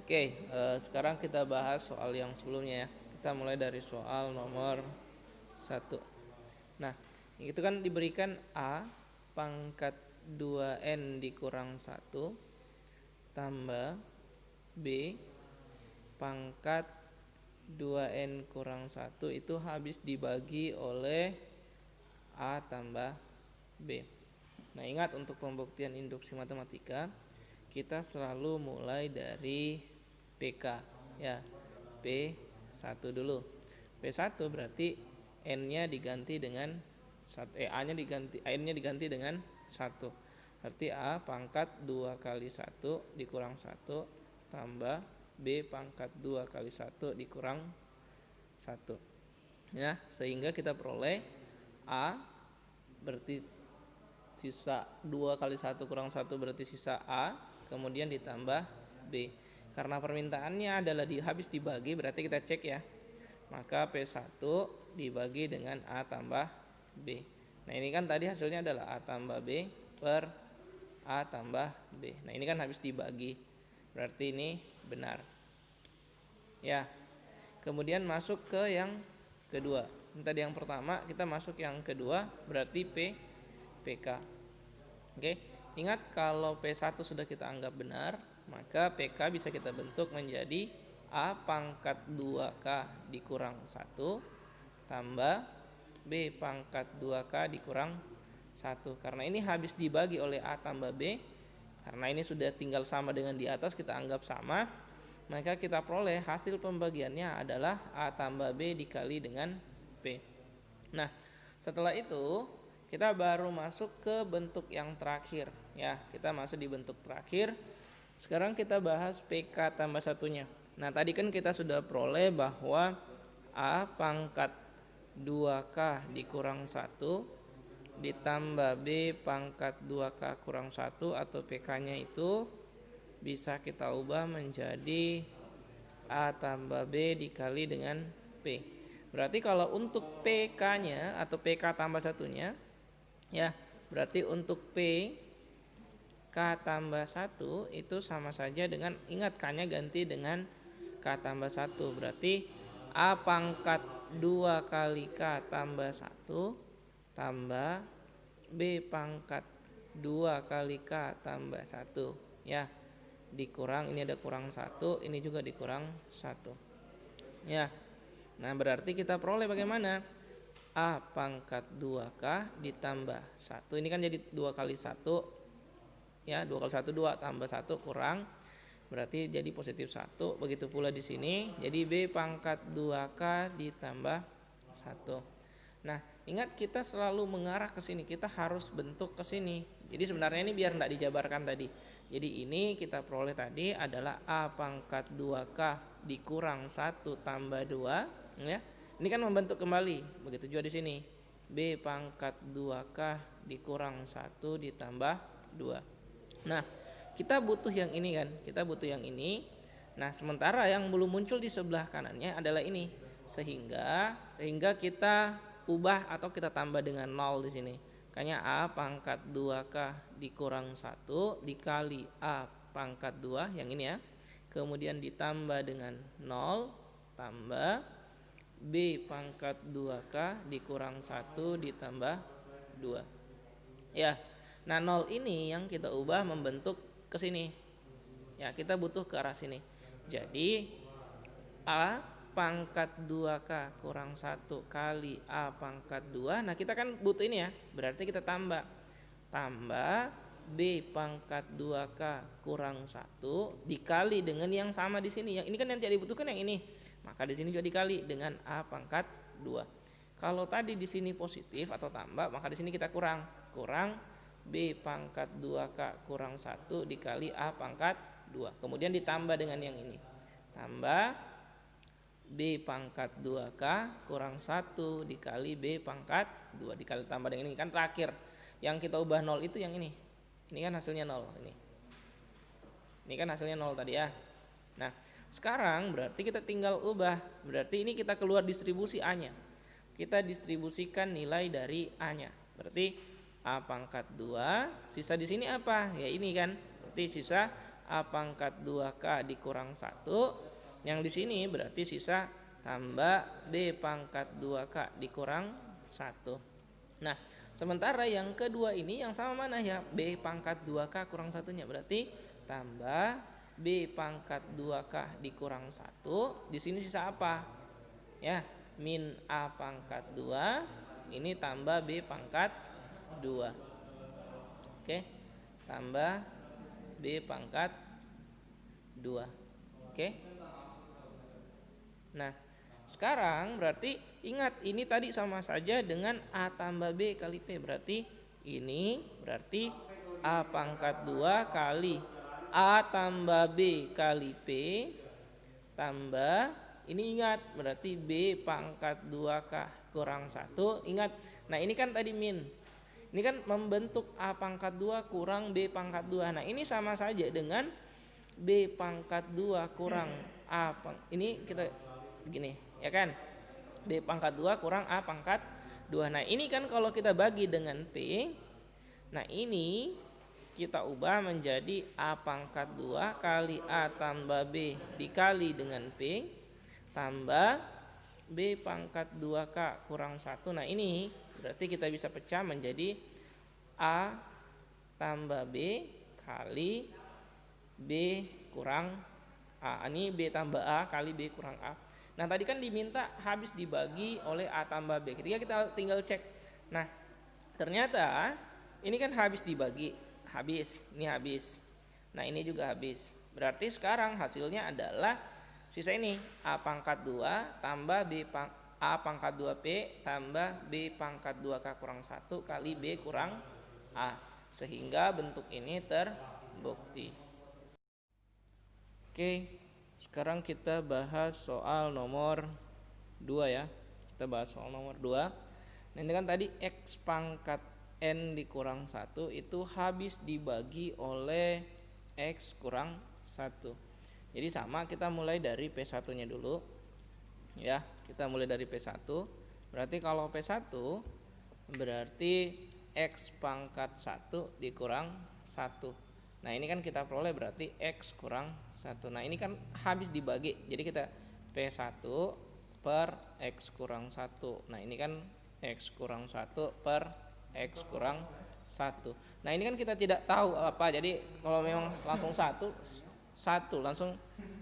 Oke, sekarang kita bahas soal yang sebelumnya ya. Kita mulai dari soal nomor satu. Nah, itu kan diberikan A pangkat 2N dikurang satu tambah B pangkat 2N kurang satu itu habis dibagi oleh A tambah B. Nah, ingat untuk pembuktian induksi matematika kita selalu mulai dari PK ya. P1 dulu. P1 berarti N-nya diganti dengan A-nya diganti dengan 1. Berarti A pangkat 2 kali 1 dikurang 1 tambah B pangkat 2 kali 1 dikurang 1. Ya, sehingga kita peroleh A berarti sisa 2 kali 1 kurang 1 berarti sisa A, kemudian ditambah B. Karena permintaannya adalah habis dibagi, berarti kita cek ya. Maka P1 dibagi dengan A tambah B. Nah, ini kan tadi hasilnya adalah A tambah B per A tambah B. Nah, ini kan habis dibagi. Berarti ini benar. Ya. Kemudian masuk ke yang kedua. Tadi yang pertama, kita masuk yang kedua, berarti PK. Oke, ingat kalau P1 sudah kita anggap benar, maka PK bisa kita bentuk menjadi A pangkat 2K dikurang 1 tambah B pangkat 2K dikurang 1. Karena ini habis dibagi oleh A tambah B, karena ini sudah tinggal sama dengan di atas, kita anggap sama, maka kita peroleh hasil pembagiannya adalah A tambah B dikali dengan P. Nah, setelah itu kita baru masuk ke bentuk yang terakhir ya. Kita masuk di bentuk terakhir. Sekarang kita bahas PK tambah satunya. Nah, tadi kan kita sudah peroleh bahwa A pangkat 2K dikurang 1 ditambah B pangkat 2K kurang 1 atau PK-nya itu bisa kita ubah menjadi A tambah B dikali dengan P. Berarti kalau untuk PK-nya atau PK tambah satunya ya, berarti untuk P K tambah 1 itu sama saja dengan, ingat K-nya ganti dengan K tambah 1. Berarti A pangkat 2 kali K tambah 1 tambah B pangkat 2 kali K tambah 1 ya, dikurang, ini ada kurang 1, ini juga dikurang 1 ya. Nah, berarti kita peroleh bagaimana? A pangkat 2K ditambah 1, ini kan jadi 2 kali 1 ya, 2 kali 1 2 tambah 1 kurang, berarti jadi positif 1. Begitu pula di sini, jadi B pangkat 2K ditambah 1. Nah, ingat kita selalu mengarah ke sini, kita harus bentuk ke sini. Jadi sebenarnya ini biar tidak dijabarkan tadi. Jadi ini kita peroleh tadi adalah A pangkat 2K dikurang 1 tambah 2 ya. Ini kan membentuk kembali. Begitu juga di sini. B pangkat 2K dikurang 1 ditambah 2. Nah, kita butuh yang ini kan. Kita butuh yang ini. Nah, sementara yang belum muncul di sebelah kanannya adalah ini. Sehingga kita ubah atau kita tambah dengan 0 di sini. Makanya A pangkat 2K dikurang 1 dikali A pangkat 2 yang ini ya. Kemudian ditambah dengan 0 tambah B pangkat 2K dikurang 1 ditambah 2. Ya. Nah, 0 ini yang kita ubah membentuk ke sini. Ya, kita butuh ke arah sini. Jadi A pangkat 2K kurang 1 kali A pangkat 2. Nah, kita kan butuh ini ya. Berarti kita tambah B pangkat 2K kurang 1 dikali dengan yang sama di sini. Yang ini kan yang tidak dibutuhkan yang ini. Maka di sini juga dikali dengan A pangkat 2. Kalau tadi di sini positif atau tambah, maka di sini kita kurang B pangkat 2K kurang 1 dikali A pangkat 2. Kemudian ditambah dengan yang ini. Tambah B pangkat 2K kurang 1 dikali B pangkat 2 dikali tambah dengan ini kan terakhir. Yang kita ubah 0 itu yang ini. Ini kan hasilnya 0 ini. Ini kan hasilnya 0 tadi ya. Nah, sekarang berarti kita tinggal ubah. Berarti ini kita keluar distribusi A-nya. Kita distribusikan nilai dari A-nya. Berarti A pangkat 2, sisa di sini apa? Ya ini kan. Berarti sisa A pangkat 2K dikurang 1. Yang di sini berarti sisa tambah B pangkat 2K dikurang 1. Nah, sementara yang kedua ini yang sama mana ya? B pangkat 2K kurang 1-nya. Berarti tambah B pangkat 2K dikurang 1. Di sini sisa apa? Ya, min A pangkat 2. Ini tambah B pangkat 2. Oke. Tambah B pangkat 2. Oke. Nah, sekarang berarti ingat ini tadi sama saja dengan A tambah B kali P. Berarti ini berarti A pangkat 2 kali A tambah B kali P tambah ini ingat berarti B pangkat 2K kurang 1. Ingat, nah ini kan tadi min. Ini kan membentuk A pangkat 2 kurang B pangkat 2. Nah ini sama saja dengan B pangkat 2 kurang A ini kita begini ya kan. B pangkat 2 kurang A pangkat 2. Nah ini kan kalau kita bagi dengan P. Nah ini kita ubah menjadi A pangkat 2 kali A tambah B dikali dengan P tambah B pangkat 2K kurang 1. Nah ini berarti kita bisa pecah menjadi A tambah B kali B kurang A. Ini B tambah A kali B kurang A. Nah tadi kan diminta habis dibagi oleh A tambah B. Ketika kita tinggal cek. Nah ternyata ini kan habis dibagi. Habis, ini habis. Nah ini juga habis. Berarti sekarang hasilnya adalah sisa ini A pangkat 2 tambah A pangkat 2P tambah B pangkat 2K kurang 1 kali B kurang A. Sehingga bentuk ini terbukti. Oke, sekarang kita bahas soal nomor 2 ya. Kita bahas soal nomor 2. Nah ini kan tadi X pangkat N dikurang 1 itu habis dibagi oleh X kurang 1. Jadi sama kita mulai dari P1 nya dulu. Ya, kita mulai dari P1. Berarti kalau P1 berarti X pangkat 1 dikurang 1. Nah ini kan kita peroleh berarti X kurang 1. Nah ini kan habis dibagi. Jadi kita P1 per X kurang 1. Nah ini kan X kurang 1 per X kurang 1. Nah ini kan kita tidak tahu apa. Jadi kalau memang langsung 1 langsung,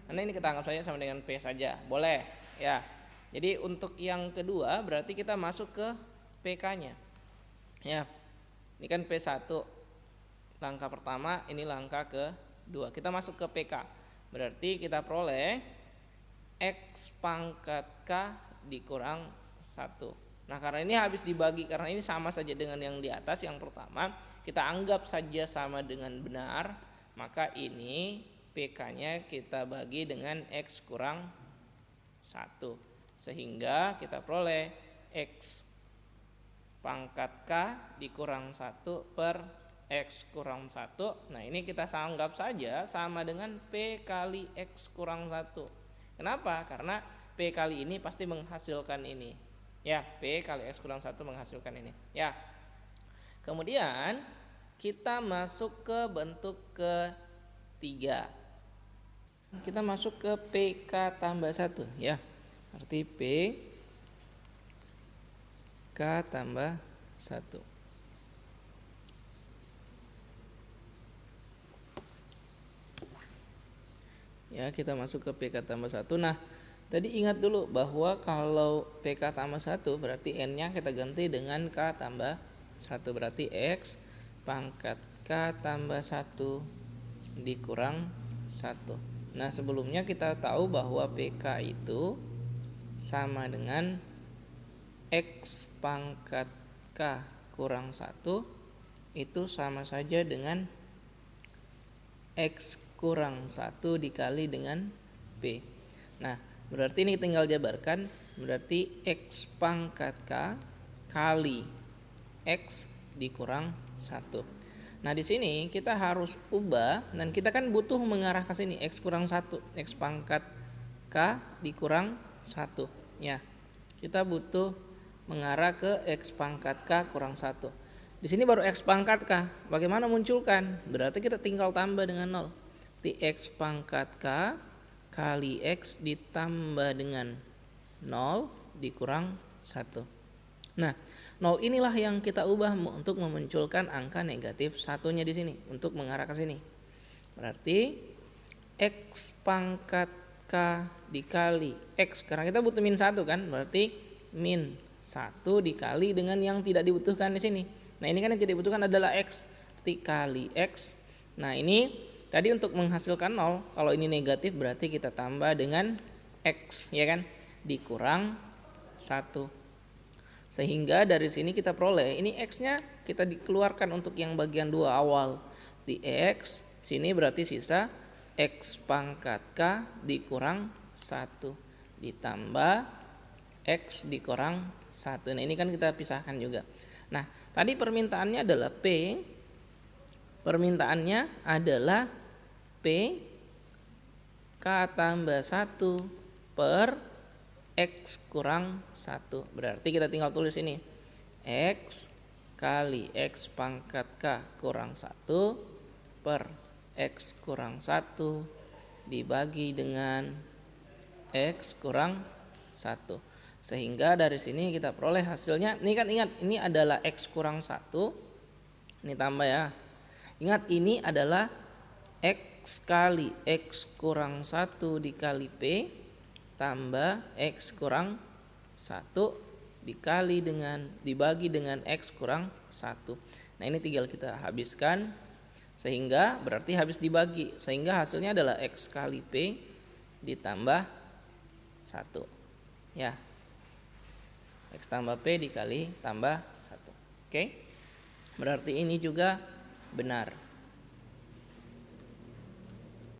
karena ini kita anggap saja sama dengan P saja, boleh ya. Jadi untuk yang kedua berarti kita masuk ke PK-nya ya. Ini kan P1 langkah pertama, ini langkah kedua. Kita masuk ke PK. Berarti kita peroleh X pangkat K dikurang 1. Nah karena ini habis dibagi, karena ini sama saja dengan yang di atas yang pertama, kita anggap saja sama dengan benar, maka ini PK-nya kita bagi dengan X kurang 1. Sehingga kita peroleh X pangkat K dikurang 1 per X kurang 1. Nah ini kita anggap saja sama dengan P kali X kurang 1. Kenapa? Karena P kali ini pasti menghasilkan ini. Ya, P kali X kurang 1 menghasilkan ini. Ya. Kemudian kita masuk ke bentuk ketiga. Kita masuk ke PK tambah 1 ya. Arti P K tambah 1. Ya, kita masuk ke PK tambah 1. Nah, tadi ingat dulu bahwa kalau PK tambah 1 berarti N-nya kita ganti dengan K tambah 1. Berarti X pangkat K tambah 1 dikurang 1. Nah sebelumnya kita tahu bahwa PK itu sama dengan X pangkat K kurang 1 itu sama saja dengan X kurang 1 dikali dengan P. Nah berarti ini tinggal jabarkan. Berarti X pangkat K kali X dikurang 1. Nah di sini kita harus ubah, dan kita kan butuh mengarah ke sini X kurang 1, X pangkat K dikurang 1 ya. Kita butuh mengarah ke X pangkat K kurang 1. Di sini baru X pangkat K. Bagaimana munculkan? Berarti kita tinggal tambah dengan 0. berarti X pangkat K kali X ditambah dengan 0 dikurang 1. Nah, 0 inilah yang kita ubah untuk memunculkan angka negatif satunya di sini untuk mengarah ke sini. Berarti X pangkat K dikali X, karena kita butuh min 1 kan, berarti min 1 dikali dengan yang tidak dibutuhkan di sini. Nah, ini kan yang tidak dibutuhkan adalah X, berarti kali X. Nah, ini tadi untuk menghasilkan 0, kalau ini negatif berarti kita tambah dengan X, ya kan, dikurang 1. Sehingga dari sini kita peroleh, ini X-nya kita dikeluarkan untuk yang bagian 2 awal. Di X, sini berarti sisa X pangkat K dikurang 1 ditambah X dikurang 1. Nah, ini kan kita pisahkan juga. Nah, tadi permintaannya adalah P. Permintaannya adalah P K tambah 1 per X kurang 1. Berarti kita tinggal tulis ini. X kali X pangkat K kurang 1 per X kurang 1 dibagi dengan X kurang 1. Sehingga dari sini kita peroleh hasilnya. Ini kan ingat, ini adalah X kurang 1. Ini tambah ya. Ingat, ini adalah X kali X kurang 1 dikali P tambah X kurang 1 dibagi dengan X kurang 1. Nah, ini tinggal kita habiskan, sehingga berarti habis dibagi, sehingga hasilnya adalah X kali P ditambah 1. Ya, X tambah P dikali tambah 1. Oke, berarti ini juga benar.